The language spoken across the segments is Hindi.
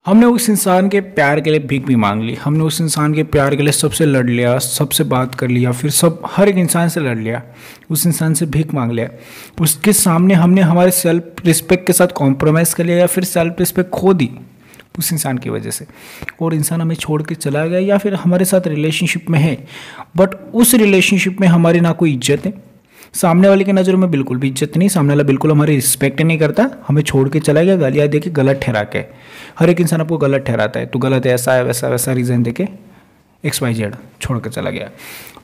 हमने उस इंसान के प्यार के लिए भीख भी मांग ली। हमने उस इंसान के प्यार के लिए सबसे लड़ लिया, सबसे बात कर लिया, फिर हर एक इंसान से लड़ लिया, उस इंसान से भीख मांग लिया। उसके सामने हमने हमारे सेल्फ रिस्पेक्ट के साथ कॉम्प्रोमाइज़ कर लिया या फिर सेल्फ रिस्पेक्ट खो दी उस इंसान की वजह से, और इंसान हमें छोड़ के चला गया या फिर हमारे साथ रिलेशनशिप में है बट उस रिलेशनशिप में हमारी ना कोई इज्जत है, सामने वाले की नज़रों में बिल्कुल भी इज्जत नहीं, सामने वाला बिल्कुल हमारी रिस्पेक्ट नहीं करता, हमें छोड़ के चला गया, गालियाँ दे के गलत ठहरा के। हर एक इंसान आपको गलत ठहराता है, तो गलत है, ऐसा है, वैसा वैसा रीज़न दे के XYZ छोड़ के चला गया।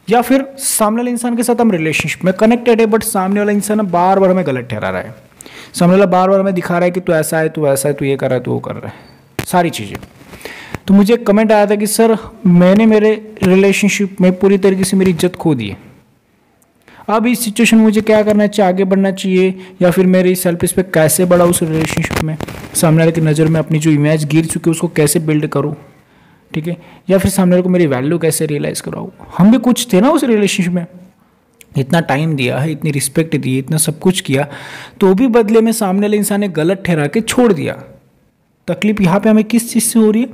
या फिर सामने वाले इंसान के साथ हम रिलेशनशिप में कनेक्टेड है बट सामने वाला इंसान बार बार हमें गलत ठहरा रहा है, सामने वाला बार बार हमें दिखा रहा है कि तू ऐसा है, तू वैसा है, तू ये कर रहा है, तू वो कर रहा है, सारी चीज़ें। तो मुझे एक कमेंट आया था कि सर मैंने मेरे रिलेशनशिप में पूरी तरीके से मेरी इज्जत खो दी है, अब इस सिचुएशन में मुझे क्या करना चाहिए, आगे बढ़ना चाहिए या फिर मेरी सेल्फ रिस्पेक्ट कैसे बढ़ा उस रिलेशनशिप में, सामने वाले की नज़र में अपनी जो इमेज गिर चुकी है उसको कैसे बिल्ड करूँ, ठीक है, या फिर सामने वाले को मेरी वैल्यू कैसे रियलाइज़ कराऊँ। हम भी कुछ थे ना उस रिलेशनशिप में, इतना टाइम दिया है, इतनी रिस्पेक्ट दी, इतना सब कुछ किया, तो भी बदले में सामने वाले इंसान ने गलत ठहरा के छोड़ दिया। तकलीफ यहाँ पे हमें किस चीज़ से हो रही है,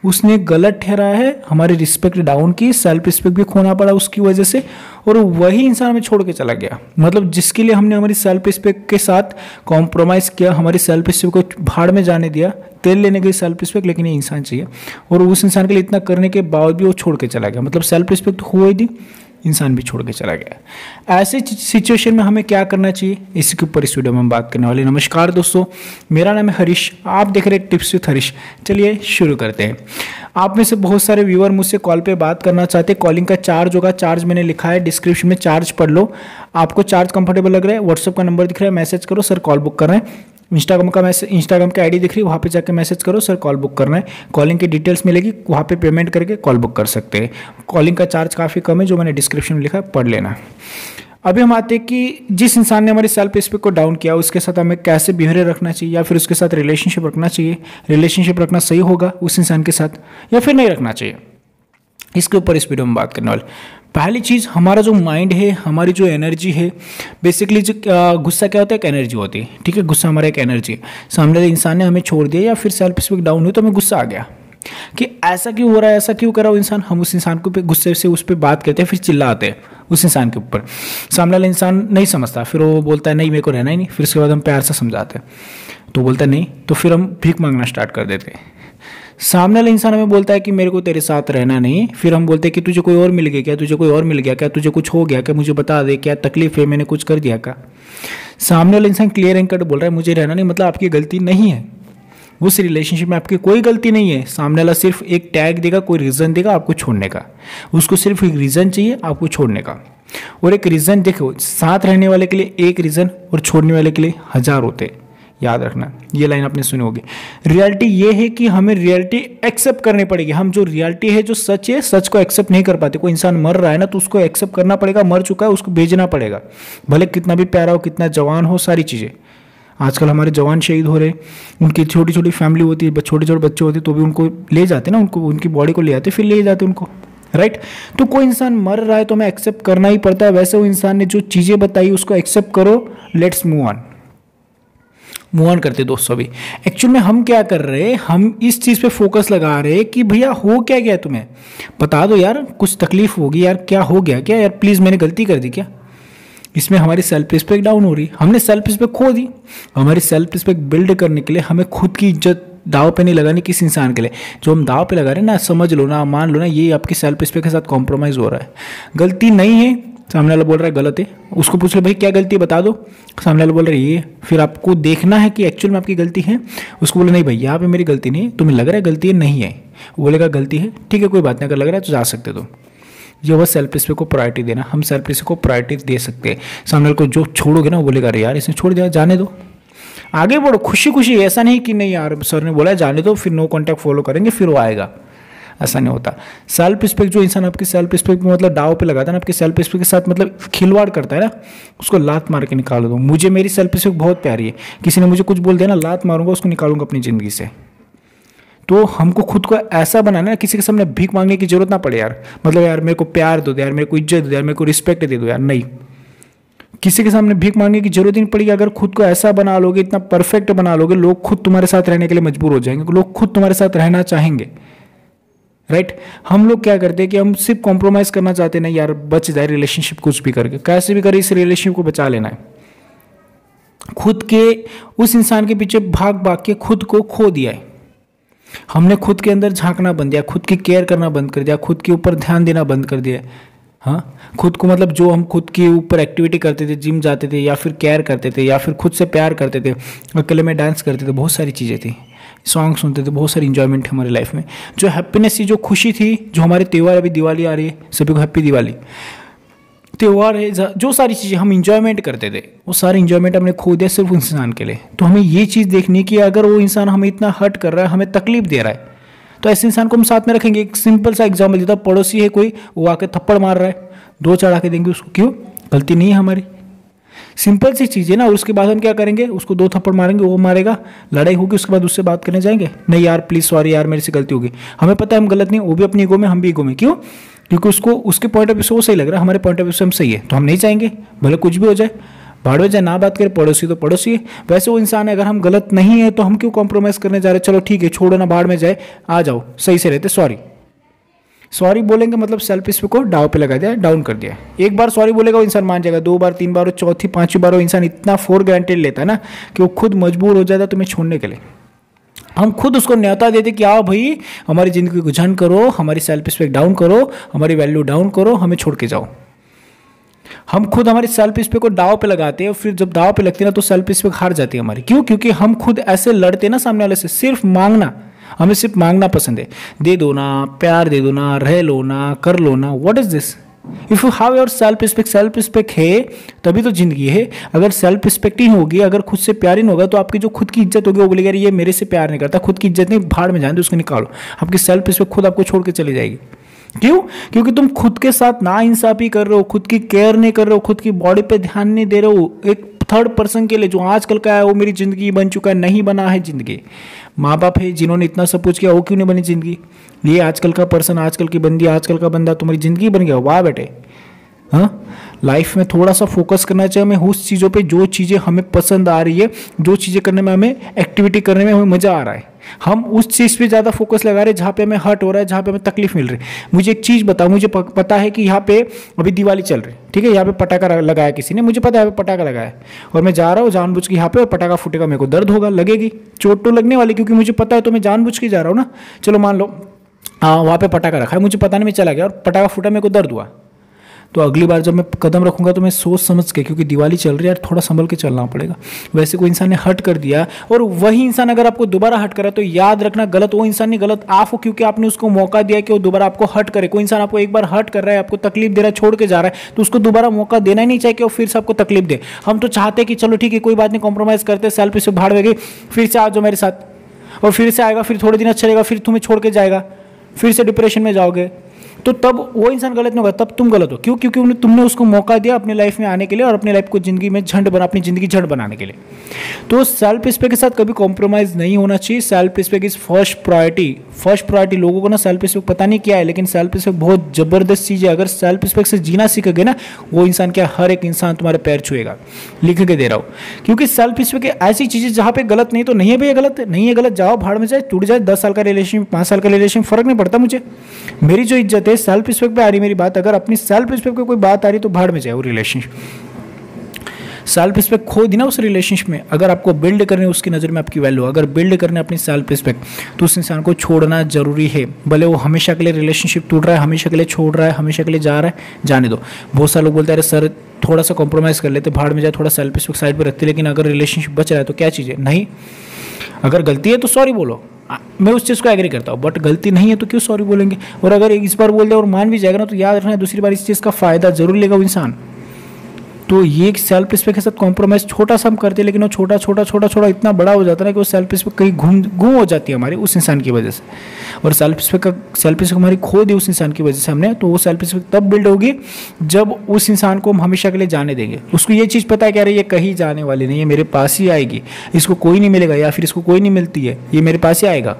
उसने गलत ठहराया है, हमारी रिस्पेक्ट डाउन की, सेल्फ रिस्पेक्ट भी खोना पड़ा उसकी वजह से, और वही इंसान हमें छोड़ के चला गया। मतलब जिसके लिए हमने हमारी सेल्फ रिस्पेक्ट के साथ कॉम्प्रोमाइज़ किया, हमारी सेल्फ रिस्पेक्ट को भाड़ में जाने दिया, तेल लेने के लिए सेल्फ रिस्पेक्ट, लेकिन ये इंसान चाहिए, और उस इंसान के लिए इतना करने के बावजूद भी वो छोड़ के चला गया। मतलब सेल्फ रिस्पेक्ट हुआ ही थी, इंसान भी छोड़ के चला गया। ऐसे सिचुएशन में हमें क्या करना चाहिए, इसी के ऊपर इस वीडियो में हम बात करने वाले। नमस्कार दोस्तों, मेरा नाम है हरीश, आप देख रहे हैं टिप्स विद हरीश। चलिए शुरू करते हैं। आप में से बहुत सारे व्यूअर मुझसे कॉल पे बात करना चाहते हैं, कॉलिंग का चार्ज होगा, चार्ज मैंने लिखा है डिस्क्रिप्शन में, चार्ज पढ़ लो। आपको चार्ज कंफर्टेबल लग रहा है, व्हाट्सअप का नंबर दिख रहा है, मैसेज करो सर कॉल बुक कर रहे हैं। इंस्टाग्राम का आईडी दिख रही है, वहाँ पे जाकर मैसेज करो सर कॉल बुक करना है, कॉलिंग की डिटेल्स मिलेगी, वहाँ पे पेमेंट करके कॉल बुक कर सकते हैं। कॉलिंग का चार्ज काफ़ी कम है, जो मैंने डिस्क्रिप्शन में लिखा है, पढ़ लेना। अभी हम आते हैं कि जिस इंसान ने हमारी सेल्फ रिस्पेक्ट को डाउन किया, उसके साथ हमें कैसे बिहेवियर रखना चाहिए या फिर उसके साथ रिलेशनशिप रखना चाहिए। रिलेशनशिप रखना सही होगा उस इंसान के साथ या फिर नहीं रखना चाहिए, इसके ऊपर इस वीडियो में बात करने वाले। पहली चीज़, हमारा जो माइंड है, हमारी जो एनर्जी है, बेसिकली जो गुस्सा क्या होता है, एक एनर्जी होती है, ठीक है। गुस्सा हमारा एक एनर्जी है। सामने वाले इंसान ने हमें छोड़ दिया या फिर सेल्फ रिस्पेक्ट डाउन हुई तो हमें गुस्सा आ गया कि ऐसा क्यों हो रहा है, ऐसा क्यों कर रहा है इंसान। हम उस इंसान को गुस्से से उस पर बात करते हैं, फिर चिल्लाते हैं उस इंसान के ऊपर। सामने वाला इंसान नहीं समझता, फिर वो बोलता है नहीं मेरे को रहना ही नहीं, फिर उसके बाद हम प्यार से समझाते हैं तो बोलता है नहीं, तो फिर हम भीख मांगना स्टार्ट कर देते हैं। सामने वाला इंसान हमें बोलता है कि मेरे को तेरे साथ रहना नहीं, फिर हम बोलते हैं कि तुझे कोई और मिल गया क्या, तुझे कोई और मिल गया क्या, तुझे कुछ हो गया क्या, मुझे बता दे क्या तकलीफ है, मैंने कुछ कर दिया क्या। सामने वाला इंसान क्लियर एंड कट बोल रहा है मुझे रहना नहीं, मतलब आपकी गलती नहीं है, उस रिलेशनशिप में आपकी कोई गलती नहीं है। सामने वाला सिर्फ एक टैग देगा, कोई रीज़न देगा आपको छोड़ने का, उसको सिर्फ एक रीज़न चाहिए आपको छोड़ने का। और एक रीज़न देखो, साथ रहने वाले के लिए एक रीज़न और छोड़ने वाले के लिए 1000 होते हैं, याद रखना, ये लाइन आपने सुनी होगी। रियलिटी ये है कि हमें रियलिटी एक्सेप्ट करनी पड़ेगी। हम जो रियलिटी है, जो सच है, सच को एक्सेप्ट नहीं कर पाते। कोई इंसान मर रहा है ना, तो उसको एक्सेप्ट करना पड़ेगा, मर चुका है उसको भेजना पड़ेगा, भले कितना भी प्यारा हो, कितना जवान हो, सारी चीज़ें। आजकल हमारे जवान शहीद हो रहे, उनकी छोटी छोटी फैमिली होती है, छोटे छोटे बच्चे होते, तो भी उनको ले जाते ना, उनको उनकी बॉडी को ले आते, फिर ले जाते उनको, राइट। तो कोई इंसान मर रहा है तो हमें एक्सेप्ट करना ही पड़ता है। वैसे वो इंसान ने जो चीज़ें बताई उसको एक्सेप्ट करो, लेट्स मूव ऑन करते दोस्तों। अभी एक्चुअल में हम क्या कर रहे हैं, हम इस चीज़ पे फोकस लगा रहे हैं कि भैया हो क्या गया, तुम्हें बता दो यार, कुछ तकलीफ होगी यार, क्या हो गया क्या यार, प्लीज़ मैंने गलती कर दी क्या। इसमें हमारी सेल्फ रिस्पेक्ट डाउन हो रही, हमने सेल्फ रिस्पेक्ट खो दी। हमारी सेल्फ रिस्पेक्ट बिल्ड करने के लिए हमें खुद की इज्जत दाव पे नहीं लगानी किसी इंसान के लिए। जो हम दाव पे लगा रहे हैं ना, समझ लो ना, मान लो ना, ये आपकी सेल्फ रिस्पेक्ट के साथ कॉम्प्रोमाइज़ हो रहा है। गलती नहीं है, सामने वाला बोल रहा है गलत है, उसको पूछ लो भाई क्या गलती है बता दो, सामने वाला बोल रहा है ये, फिर आपको देखना है कि एक्चुअल में आपकी गलती है। उसको बोले नहीं भाई यहाँ पे मेरी गलती नहीं है, तुम्हें लग रहा है गलती है, नहीं है, वो बोलेगा गलती है, ठीक है कोई बात नहीं, अगर लग रहा है तो जा सकते तुम। ये बस सेल्फ रिस्पेक्ट को प्रायोरिटी देना, हम सेल्फ रिस्पेक्ट को प्रायोरिटी दे सकते हैं। सामने वाले को जो छोड़ोगे ना, वो बोलेगा अरे यार इसने छोड़ दिया, जाने दो, आगे बढ़ो खुशी खुशी। ऐसा नहीं कि नहीं यार सर ने बोला जाने दो, फिर नो कॉन्टैक्ट फॉलो करेंगे, फिर वो आएगा, ऐसा नहीं होता। सेल्फ रिस्पेक्ट, जो इंसान आपकी सेल्फ रिस्पेक्ट में मतलब दाव पे लगाता है ना, आपकी सेल्फ रिस्पेक्ट के साथ मतलब खिलवाड़ करता है ना, उसको लात मार के निकाल दो। मुझे मेरी सेल्फ रिस्पेक्ट बहुत प्यारी है, किसी ने मुझे कुछ बोल दिया ना, लात मारूंगा, उसको निकालूंगा अपनी ज़िंदगी से। तो हमको खुद को ऐसा बनाना है, किसी के सामने भीख मांगने की जरूरत ना पड़े यार, मतलब यार मेरे को प्यार दो यार, मेरे को इज्जत दो यार, मेरे को रिस्पेक्ट दे दो यार, नहीं। किसी के सामने भीख मांगने की जरूरत ही नहीं पड़ेगी। अगर खुद को ऐसा बना लोगे, इतना परफेक्ट बना लोगे, लोग खुद तुम्हारे साथ रहने के लिए मजबूर हो जाएंगे, लोग खुद तुम्हारे साथ रहना चाहेंगे। राइट। हम लोग क्या करते हैं कि हम सिर्फ कॉम्प्रोमाइज करना चाहते हैं, नहीं यार बच जाए रिलेशनशिप, कुछ भी करके कैसे भी करे इस रिलेशनशिप को बचा लेना है। खुद के उस इंसान के पीछे भाग भाग के खुद को खो दिया है। हमने खुद के अंदर झांकना बंद दिया, खुद की केयर करना बंद कर दिया, खुद के ऊपर ध्यान देना बंद कर दिया। हाँ, खुद को मतलब जो हम खुद के ऊपर एक्टिविटी करते थे, जिम जाते थे या फिर केयर करते थे या फिर खुद से प्यार करते थे, अकेले में डांस करते थे, बहुत सारी चीज़ें थी, सॉन्ग सुनते थे, बहुत सारी इंजॉयमेंट हमारी लाइफ में, जो हैप्पीनेस थी, जो खुशी थी, जो हमारे त्यौहार, अभी दिवाली आ रही है, सभी को हैप्पी दिवाली, त्यौहार है, जो सारी चीज़ें हम इंजॉयमेंट करते थे वो सारी इंजॉयमेंट हमने खो दिया सिर्फ इंसान के लिए। तो हमें ये चीज़ देखनी है कि अगर वो इंसान हमें इतना हर्ट कर रहा है, हमें तकलीफ दे रहा है, तो ऐसे इंसान को हम साथ में रखेंगे। एक सिंपल सा एग्जाम्पल देता हूं, पड़ोसी है कोई, वो आके थप्पड़ मार रहा है, दो चढ़ा के देंगे उसको, क्यों? गलती नहीं है हमारी, सिंपल सी चीज़ है ना। और उसके बाद हम क्या करेंगे, उसको दो थप्पड़ मारेंगे, वो मारेगा, लड़ाई होगी, उसके बाद उससे बात करने जाएंगे, नहीं यार प्लीज़ सॉरी यार मेरे से गलती होगी। हमें पता है हम गलत नहीं, वो भी अपनी ईगो में, हम भी ईगो में, क्यों? क्योंकि उसको उसके पॉइंट ऑफ व्यू से वो सही लग रहा है, हमारे पॉइंट ऑफ व्यू से हम सही है, तो हम नहीं चाहेंगे भले कुछ भी हो जाए, भाड़ में जाए, ना बात करें, पड़ोसी तो पड़ोसी है। वैसे वो इंसान है, अगर हम गलत नहीं है तो हम क्यों कॉम्प्रोमाइज़ करने जा रहे हैं? चलो ठीक है, छोड़ो ना, भाड़ में जाए, आ जाओ, सही से रहते, सॉरी। सॉरी बोलेंगे मतलब सेल्फ रिस्पेक्ट को डाव पे लगा दिया, डाउन कर दिया। एक बार सॉरी बोलेगा वो इंसान मान जाएगा, दो बार, तीन बार, चौथी पांचवी बार वो इंसान इतना फॉर ग्रांटेड लेता है ना कि वो खुद मजबूर हो जाता है तुम्हें छोड़ने के लिए। हम खुद उसको न्योता देते कि आओ भाई हमारी ज़िंदगी को झंड करो, हमारी सेल्फ रिस्पेक्ट डाउन करो, हमारी वैल्यू डाउन करो, हमें छोड़ के जाओ। हम खुद हमारी सेल्फ रिस्पेक्ट को दाव पे लगाते हैं और फिर जब दाव पे लगती है ना तो सेल्फ रिस्पेक्ट हार जाती है हमारी। क्यों? क्योंकि हम खुद ऐसे लड़ते ना सामने वाले से, सिर्फ मांगना, हमें सिर्फ मांगना पसंद है, दे दो ना, प्यार दे दो ना, रह लो ना, कर लो ना। What is this? If you have your self respect है तभी तो जिंदगी है। अगर सेल्फ रिस्पेक्ट ही होगी, अगर खुद से प्यार ही नहीं होगा, तो आपकी जो खुद की इज्जत होगी वो बोलेगा ये मेरे से प्यार नहीं करता, खुद की इज्जत नहीं, भाड़ में जाने दो, उसको निकालो। आपकी सेल्फ रिस्पेक्ट खुद आपको छोड़ के चली जाएगी। क्यों? क्योंकि तुम खुद के साथ ना इंसाफी कर रहे हो, खुद की केयर नहीं कर रहे हो, खुद की बॉडी पे ध्यान नहीं दे रहे हो। एक थर्ड पर्सन के लिए, जो आजकल का है वो मेरी जिंदगी बन चुका है, नहीं बना है जिंदगी। माँ बाप है जिन्होंने इतना सब कुछ किया, वो क्यों नहीं बनी जिंदगी? ये आजकल का पर्सन, आजकल की बंदी, आजकल का बंदा तुम्हारी जिंदगी बन गया, वाह बेटे। हाँ, लाइफ में थोड़ा सा फोकस करना चाहिए हमें उस चीज़ों पे जो चीज़ें हमें पसंद आ रही है, जो चीज़ें करने में हमें, एक्टिविटी करने में हमें मज़ा आ रहा है। हम उस चीज़ पे ज़्यादा फोकस लगा रहे हैं जहाँ पे हमें हर्ट हो रहा है, जहाँ पे हमें तकलीफ मिल रही है। मुझे एक चीज़ बताओ, मुझे पता है कि यहाँ पे अभी दिवाली चल रही है, ठीक है, यहाँ पे पटाखा लगाया किसी ने, मुझे पता है पटाखा लगाया और मैं जा रहा हूँ जानबूझ के यहाँ पे, और पटाखा फूटेगा, मेरे को दर्द होगा, लगेगी, चोट तो लगने वाली, क्योंकि मुझे पता है तो मैं जानबूझ के जा रहा हूँ ना। चलो मान लो वहाँ पे पटाखा रखा है, मुझे पता नहीं, मैं चला गया और पटाखा फूटा, मेरे को दर्द हुआ, तो अगली बार जब मैं कदम रखूंगा तो मैं सोच समझ के, क्योंकि दिवाली चल रही है यार, थोड़ा संभल के चलना पड़ेगा। वैसे कोई इंसान ने हर्ट कर दिया और वही इंसान अगर आपको दोबारा हर्ट करा, तो याद रखना गलत वो इंसान नहीं, गलत आप हो, क्योंकि आपने उसको मौका दिया कि वो दोबारा आपको हर्ट करे। कोई इंसान आपको एक बार हर्ट कर रहा है, आपको तकलीफ दे रहा है, छोड़ के जा रहा है, तो उसको दोबारा मौका देना ही नहीं चाहिए कि वो फिर से आपको तकलीफ दे। हम तो चाहते हैं कि चलो ठीक है कोई बात नहीं, कॉम्प्रोमाइज़ करते, सेल्फ से भाड़ में गई, फिर से आ जाओ मेरे साथ, और फिर से आएगा, फिर थोड़े दिन अच्छा रहेगा, फिर तुम्हें छोड़ के जाएगा, फिर से डिप्रेशन में जाओगे, तो तब वो इंसान गलत नहीं होगा, तब तुम गलत हो। क्यों? क्योंकि तुमने उसको मौका दिया अपनी लाइफ में आने के लिए और अपनी लाइफ को जिंदगी में अपनी जिंदगी झंड बनाने के लिए। तो सेल्फ रिस्पेक्ट के साथ कभी कॉम्प्रोमाइज़ नहीं होना चाहिए। Self respect is first priority. लोगों को ना सेल्फ रिस्पेक्ट पता नहीं क्या है, लेकिन सेल्फ रिस्पेक्ट बहुत जबरदस्त चीज़ है। अगर सेल्फ रिस्पेक्ट से जीना सीखोगे ना, वो इंसान क्या, हर एक इंसान तुम्हारे पैर छुएगा, लिख के दे रहा हूँ। क्योंकि सेल्फ रिस्पेक्ट ऐसी चीज़ है जहाँ पे गलत नहीं तो नहीं है भैया, गलत नहीं है, गलत जाओ भाड़ में जाए, टूट जाए, 10 साल का रिलेशन, 5 साल का रिलेशन, फर्क नहीं पड़ता मुझे। मेरी जो इज्जत है सेल्फ रिस्पेक्ट पे आ रही मेरी बात, अगर अपनी सेल्फ रिस्पेक्ट पे कोई बात आ रही तो भाड़ में जाए वो रिलेशनशिप। सेल्फ रिस्पेक्ट खो दी ना उस रिलेशनशिप में। अगर आपको बिल्ड करने उसकी नज़र में आपकी वैल्यू, अगर बिल्ड करने अपनी सेल्फ रिस्पेक्ट, तो उस इंसान को छोड़ना जरूरी है। भले वो हमेशा के लिए रिलेशनशिप टूट रहा है, हमेशा के लिए छोड़ रहा है, हमेशा के लिए जा रहा है, जाने दो। बहुत सारे लोग बोलते हैं अरे सर थोड़ा सा कॉम्प्रोमाइज़ कर लेते, भाड़ में जाए, थोड़ा सेल्फ रिस्पेक्ट साइड पर रखते, लेकिन अगर रिलेशनशिप बच रहा है तो क्या चीज़ है? नहीं, अगर गलती है तो सॉरी बोलो, मैं उस चीज़ को एग्री करता हूँ, बट गलती नहीं है तो क्यों सॉरी बोलेंगे? और अगर इस बार बोल दे और मान भी जाएगा ना, तो याद रखना दूसरी बार इस चीज़ का फ़ायदा जरूर लेगा वो इंसान। तो ये सेल्फ रिस्पेक्ट के साथ कॉम्प्रोमाइज़ छोटा सा हम करते हैं, लेकिन वो छोटा इतना बड़ा हो जाता है ना कि वो सेल्फ रिस्पेक्ट कहीं गुम हो जाती है हमारी उस इंसान की वजह से। और सेल्फ रिस्पेक्ट हमारी खो दी उस इंसान की वजह से हमने, तो वो सेल्फ रिस्पेक्ट तब बिल्ड होगी जब उस इंसान को हम हमेशा के लिए जाने देंगे। उसको ये चीज़ पता है कि अरे ये कहीं जाने वाली नहीं है, मेरे पास ही आएगी, इसको कोई नहीं मिलेगा, या फिर इसको कोई नहीं मिलती है, ये मेरे पास ही आएगा।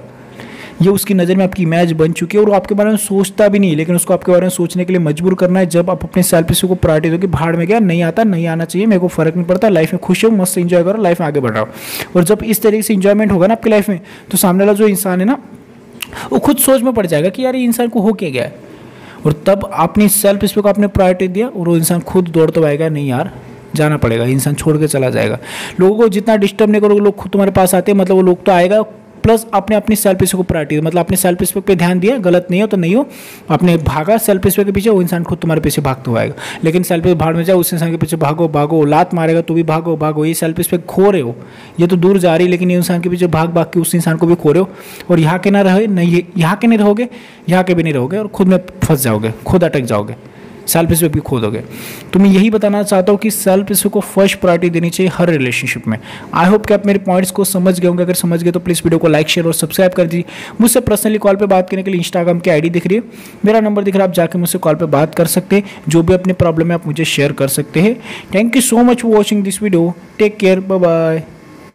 ये उसकी नज़र में आपकी इमेज बन चुकी है और वो आपके बारे में सोचता भी नहीं, लेकिन उसको आपके बारे में सोचने के लिए मजबूर करना है। जब आप अपने सेल्फ स्पेस को प्रायोरिटी दो कि भाड़ में गया, नहीं आता, नहीं आना चाहिए, मेरे को फर्क नहीं पड़ता, लाइफ में खुश हो, मस्त इंजॉय करो, लाइफ में आगे बढ़ रहा हो। और जब इस तरीके से इंजॉयमेंट होगा ना आपकी लाइफ में, तो सामने वाला जो इंसान है ना, वो खुद सोच में पड़ जाएगा कि यार ये इंसान को हो क्या गया है। और तब आपने सेल्फ स्पेस को आपने प्रायोरिटी दिया और वो इंसान खुद दौड़ता आएगा, नहीं यार जाना पड़ेगा, इंसान छोड़ के चला जाएगा। लोगों को जितना डिस्टर्ब नहीं करोगे, लोग खुद तुम्हारे पास आते हैं, मतलब वो लोग तो आएगा। प्लस आपने अपनी सेल्फ स्पेस को प्रायोरिटी, मतलब अपने सेल्फ स्पेस पे ध्यान दिया, गलत नहीं हो तो नहीं हो, आपने भागा सेल्फ स्पेस के पीछे, वो इंसान खुद तुम्हारे पीछे भागते हुआ आएगा। लेकिन सेल्फ स्पेस भाड़ में जाओ, उस इंसान के पीछे भागो भागो, लात मारेगा तो भी भागो भागो, ये सेल्फ स्पेस खो रहे हो, ये तो दूर जा रही है, लेकिन ये इंसान के पीछे भाग भाग के उस इंसान को भी खो रहे हो। और यहाँ के ना रहे, नहीं यहाँ के नहीं रहोगे, यहाँ के भी नहीं रहोगे, और खुद में फंस जाओगे, खुद अटक जाओगे, सेल्फ स्पेस भी खो दोगे। तो मैं यही बताना चाहता हूँ कि सेल्फ स्पेस को फर्स्ट प्रायोरिटी देनी चाहिए हर रिलेशनशिप में। आई होप कि आप मेरे पॉइंट्स को समझ गए होंगे। अगर समझ गए तो प्लीज़ वीडियो को लाइक, शेयर और सब्सक्राइब कर दीजिए। मुझसे पर्सनली कॉल पे बात करने के लिए इंस्टाग्राम की आईडी दिख रही है, मेरा नंबर दिख रहा है, आप जाके मुझसे कॉल पे बात कर सकते हैं। जो भी अपने प्रॉब्लम है आप मुझे शेयर कर सकते हैं। Thank you so much for watching this video. Take care, bye bye.